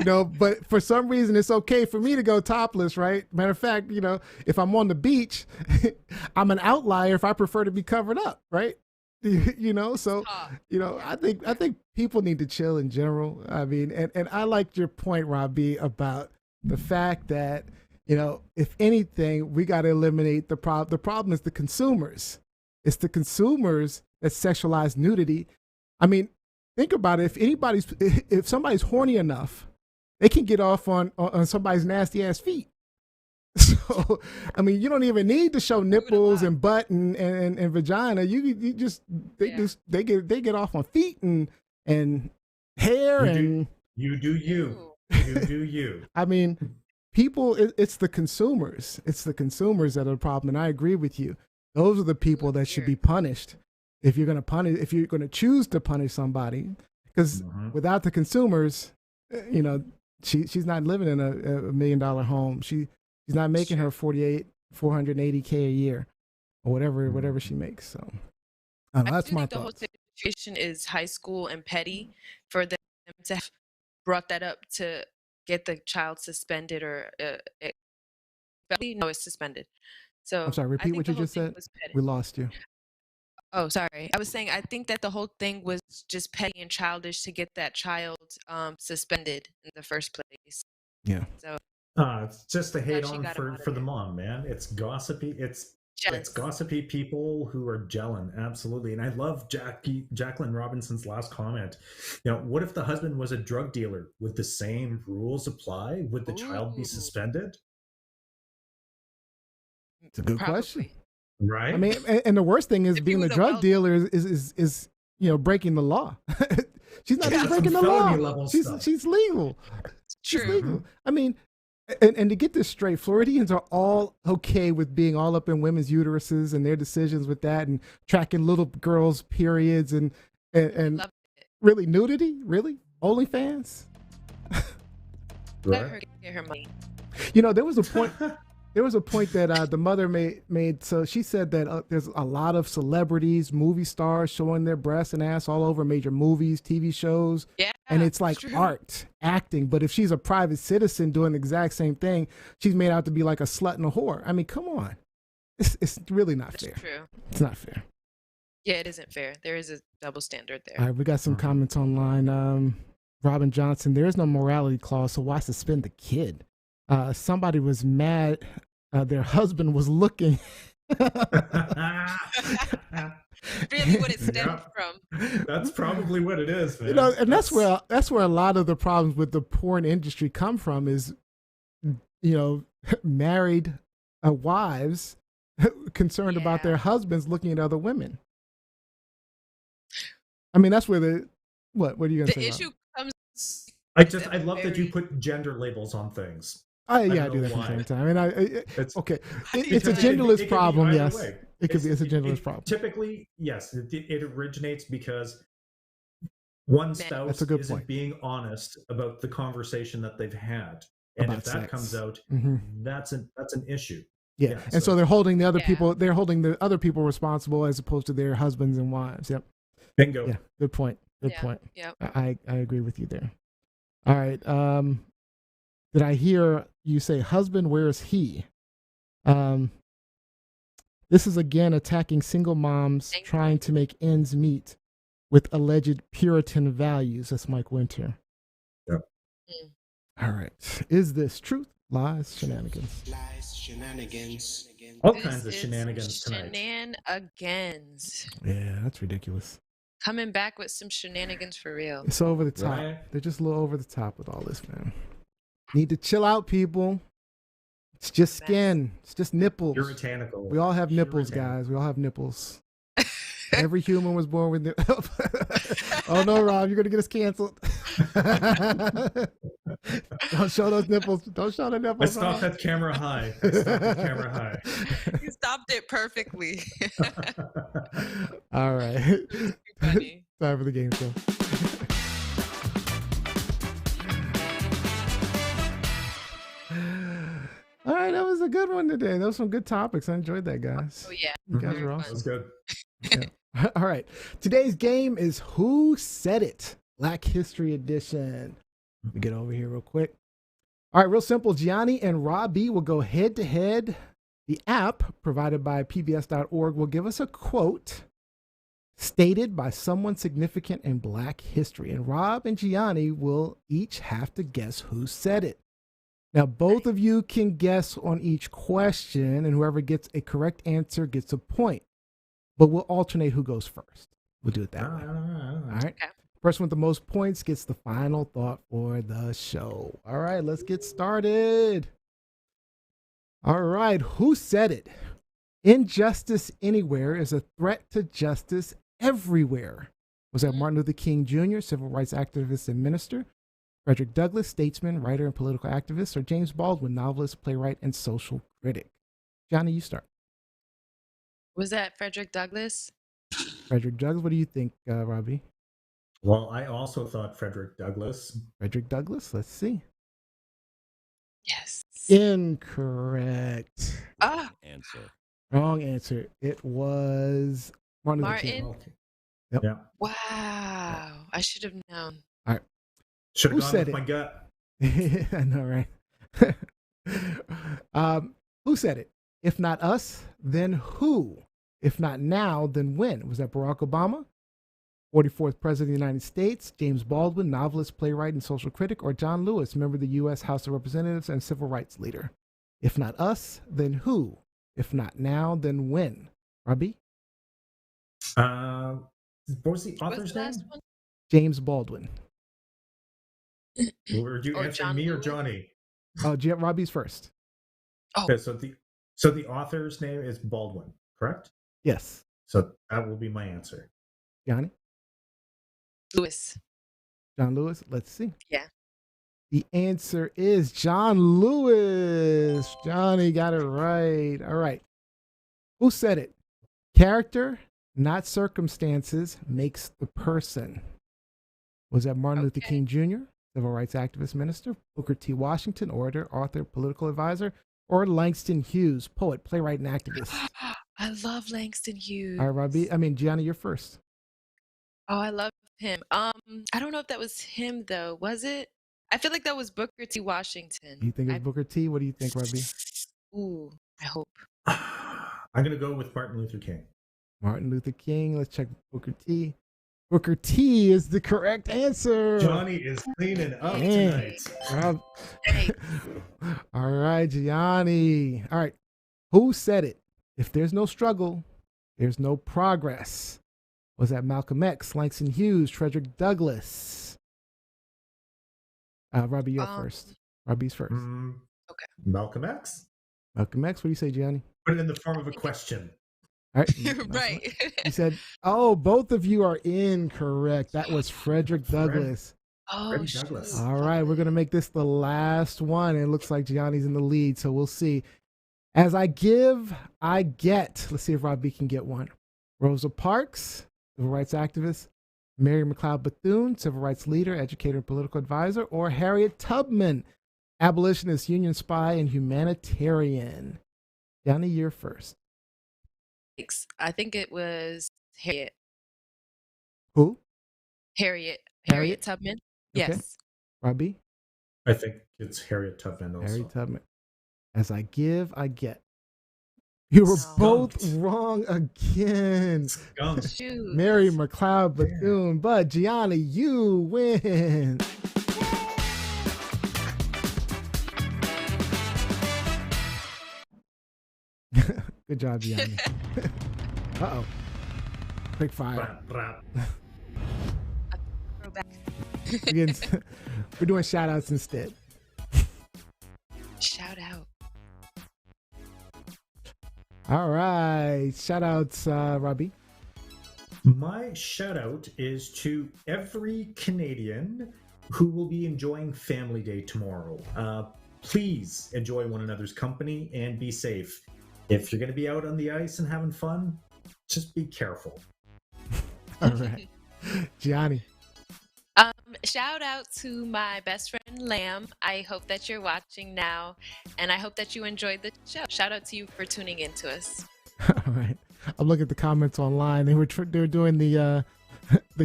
But for some reason it's okay for me to go topless, right? Matter of fact, if I'm on the beach, I'm an outlier if I prefer to be covered up, right? So I think people need to chill in general. I mean, and I liked your point, Robbie, about the fact that if anything, we got to eliminate the problem. The problem is the consumers. It's the consumers that sexualize nudity. I mean, think about it. If somebody's horny enough, they can get off on somebody's nasty ass feet. So, I mean, you don't even need to show nipples and butt and vagina. They get off on feet and hair you do you. I mean, people. It's the consumers. It's the consumers that are the problem. And I agree with you. Those are the people that should be punished. If you're going to choose to punish somebody, because without the consumers, she's not living in a $1 million home. She's not making her $480K a year or whatever she makes. So that's my thought. The whole situation is high school and petty for them to have brought that up to get the child suspended or no, it's suspended. So I'm sorry. Repeat what you just said. We lost you. Oh, sorry. I was saying I think that the whole thing was just petty and childish to get that child suspended in the first place. Yeah. So it's just to hate on for the mom, man. It's gossipy. It's gossipy people who are gelling. Absolutely. And I love Jacqueline Robinson's last comment. What if the husband was a drug dealer? Would the same rules apply? Would the child be suspended? It's a good question. Right. I mean, and the worst thing is being a drug dealer is breaking the law. She's not even breaking the law. She's legal. She's legal. I mean, And to get this straight, Floridians are all okay with being all up in women's uteruses and their decisions with that, and tracking little girls' periods and Love it. really nudity, really OnlyFans. Let her get her money. You know, there was a point. There was a point that the mother made. So she said that there's a lot of celebrities, movie stars showing their breasts and ass all over major movies, TV shows. Yeah, And it's like true. art, acting. But if she's a private citizen doing the exact same thing, she's made out to be like a slut and a whore. I mean, come on. It's really not That's fair. true. It's not fair. Yeah, it isn't fair. There is a double standard there. All right, we got some comments online. Robin Johnson, there is no morality clause, so why suspend the kid? Somebody was mad their husband was looking. Really what it stemmed from. That's probably what it is, man. You know, and that's where a lot of the problems with the porn industry come from is, you know, married wives concerned about their husbands looking at other women. I mean, that's where what are you going to say? The issue comes. I love that you put gender labels on things. I do that from time to time. I mean, it's a genderless problem. Yes, it's a genderless problem. Typically, yes, it originates because one spouse isn't being honest about the conversation that they've had, and about if that sex comes out, that's an issue. Yeah, and so they're holding the other people. They're holding the other people responsible as opposed to their husbands and wives. Yep. Bingo. Yeah. Good point. Good point. Yeah. I agree with you there. All right. Did I hear you say, husband, where is he? This is again attacking single moms trying to make ends meet with alleged Puritan values. That's Mike Winter. Yep. All right. Is this truth, lies, shenanigans? Lies, shenanigans. All kinds of shenanigans tonight. Shenanigans. Yeah, that's ridiculous. Coming back with some shenanigans for real. It's over the top. Right. They're just a little over the top with all this, man. Need to chill out, people. It's just skin. It's just nipples. Puritanical. We all have nipples, guys. We all have nipples. Every human was born with nipples. Oh no, Rob, you're gonna get us canceled. Don't show those nipples. Don't show the nipples. I stopped at camera high. You stopped it perfectly. All right. Funny. Time for the game show. All right, that was a good one today. Those were some good topics. I enjoyed that, guys. Oh yeah. You guys are That awesome. was good. Yeah. All right. Today's game is Who Said It? Black History Edition. Let me get over here real quick. All right, real simple. Gianni and Robbie will go head to head. The app provided by pbs.org will give us a quote stated by someone significant in Black history. And Rob and Gianni will each have to guess who said it. Now, both of you can guess on each question, and whoever gets a correct answer gets a point. But we'll alternate who goes first. We'll do it that way. All right. Okay. Person with the most points gets the final thought for the show. All right, let's get started. All right, who said it? Injustice anywhere is a threat to justice everywhere. Was that Martin Luther King Jr., civil rights activist and minister? Frederick Douglass, statesman, writer, and political activist? Or James Baldwin, novelist, playwright, and social critic? Johnny, you start. Was that Frederick Douglass? Frederick Douglass, what do you think, Robbie? Well, I also thought Frederick Douglass. Frederick Douglass, let's see. Yes. Incorrect. Ah, Answer. Wrong answer. It was Martin Luther King. Martin. Okay. Yep. Yeah. Wow. I should have known. Should Who have gone said with it? my gut. I know, right? Who said it? If not us, then who? If not now, then when? Was that Barack Obama, 44th President of the United States, James Baldwin, novelist, playwright, and social critic, or John Lewis, member of the U.S. House of Representatives and civil rights leader? If not us, then who? If not now, then when? Robbie? What was the What's author's the name? last one? James Baldwin. Were you Or answering John me or Lewis? Johnny? Oh, Robbie's first. Oh, Okay, so the author's name is Baldwin, correct? Yes. So that will be my answer. Johnny? Lewis. John Lewis? Let's see. Yeah. The answer is John Lewis. Johnny got it right. All right. Who said it? Character, not circumstances, makes the person. Was that Martin Luther King Jr., civil rights activist, minister, Booker T. Washington, orator, author, political advisor, or Langston Hughes, poet, playwright, and activist? I love Langston Hughes. All right, Gianni, you're first. Oh, I love him. I don't know if that was him though. Was it? I feel like that was Booker T. Washington. You think it's Booker T? What do you think, Robbie? Ooh, I hope. I'm going to go with Martin Luther King. Martin Luther King. Let's check Booker T. Booker T is the correct answer. Johnny is cleaning up tonight. Hey. All right, Gianni. All right. Who said it? If there's no struggle, there's no progress. Was that Malcolm X, Langston Hughes, Frederick Douglass? Robbie, you're first. Robbie's first. Okay. Malcolm X? Malcolm X, what do you say, Gianni? Put it in the form of a question. All right. Right. He said, oh, both of you are incorrect. That was Frederick Douglass. Oh, Douglass. All right, we're going to make this the last one. It looks like Gianni's in the lead, so we'll see. As I give, I get. Let's see if Robbie can get one. Rosa Parks, civil rights activist. Mary McLeod Bethune, civil rights leader, educator, and political advisor. Or Harriet Tubman, abolitionist, union spy, and humanitarian. Gianni, you're first. I think it was Harriet. Who? Harriet Tubman. Okay. Yes. Robbie? I think it's Harriet Tubman also. Harriet Tubman. As I give, I get. You were both wrong again. Shoot. Mary McLeod Bethune, but Gianni, you win. Good job, Gianni. Uh-oh. Quick fire. We're doing shout outs instead. Shout out. All right. Shout outs, Robbie. My shout out is to every Canadian who will be enjoying Family Day tomorrow. Please enjoy one another's company and be safe. If you're going to be out on the ice and having fun, just be careful. All right. Gianni. Shout out to my best friend Lamb. I hope that you're watching now, and I hope that you enjoyed the show. Shout out to you for tuning in to us. All right. I'm looking at the comments online. They were doing the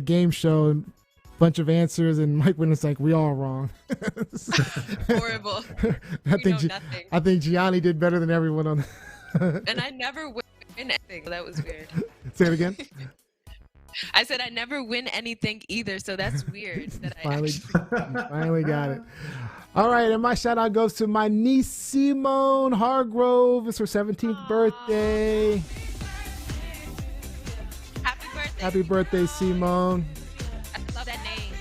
game show, and a bunch of answers, and Mike Witness like, we all wrong. Horrible. I think Gianni did better than everyone on. And I never win anything. That was weird. Say it again. I said I never win anything either, so that's weird. That finally got it. All right, and my shout out goes to my niece Simone Hargrove. It's her 17th birthday. Happy birthday. Happy birthday, Simone. I love that name.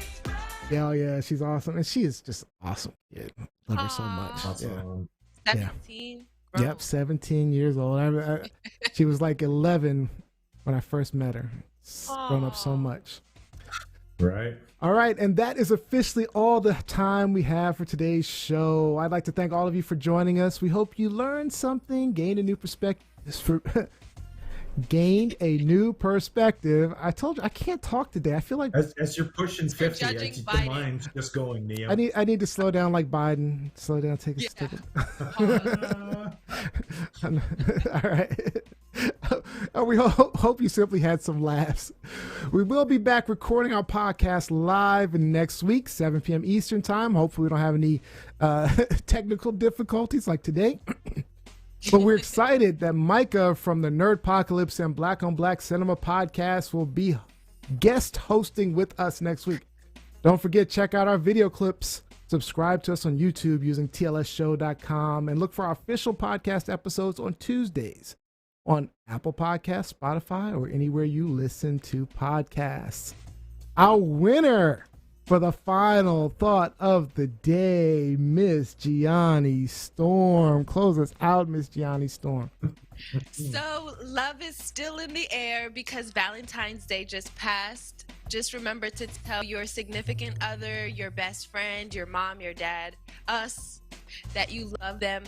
Hell yeah, she's awesome. And she is just awesome kid. Love her so much. Awesome. Yeah. 17? Bro. Yep, 17 years old. She was like 11 when I first met her. Grown up so much. Right. All right, and that is officially all the time we have for today's show. I'd like to thank all of you for joining us. We hope you learned something, gained a new perspective. I told you I can't talk today. I feel like as you're pushing 50, the mind's just going, Neo. I need to slow down like Biden. Slow down, take a step. All right. We hope you simply had some laughs. We will be back recording our podcast live next week, 7 p.m. Eastern time. Hopefully we don't have any technical difficulties like today. But we're excited that Micah from the Nerdpocalypse and Black on Black Cinema podcast will be guest hosting with us next week. Don't forget, check out our video clips. Subscribe to us on YouTube using TLSShow.com and look for our official podcast episodes on Tuesdays on Apple Podcasts, Spotify, or anywhere you listen to podcasts. Our winner for the final thought of the day, Miss Gianni Storm. Close us out, Miss Gianni Storm. So love is still in the air because Valentine's Day just passed. just remember to tell your significant other, your best friend, your mom, your dad, us, that you love them,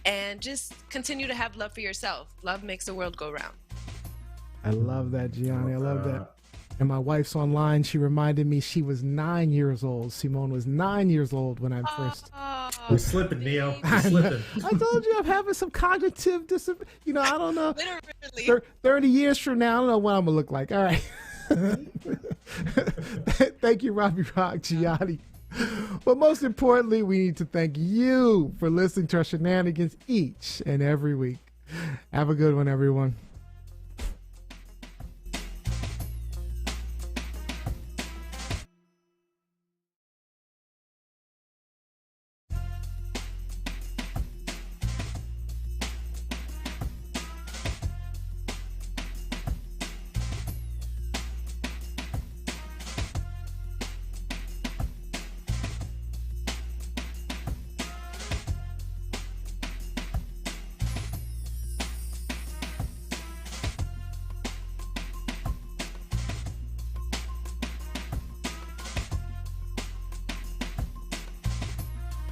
and just continue to have love for yourself. Love makes the world go round. I love that, Gianni. I love that. And my wife's online. She reminded me she was 9 years old. Simone was 9 years old when I first. You're slipping, Neo. You're slipping. I told you I'm having some cognitive disability. You know, I don't know. Literally. 30 years from now, I don't know what I'm going to look like. All right. Thank you, Robbie Rock, Gianni. But most importantly, we need to thank you for listening to our shenanigans each and every week. Have a good one, everyone.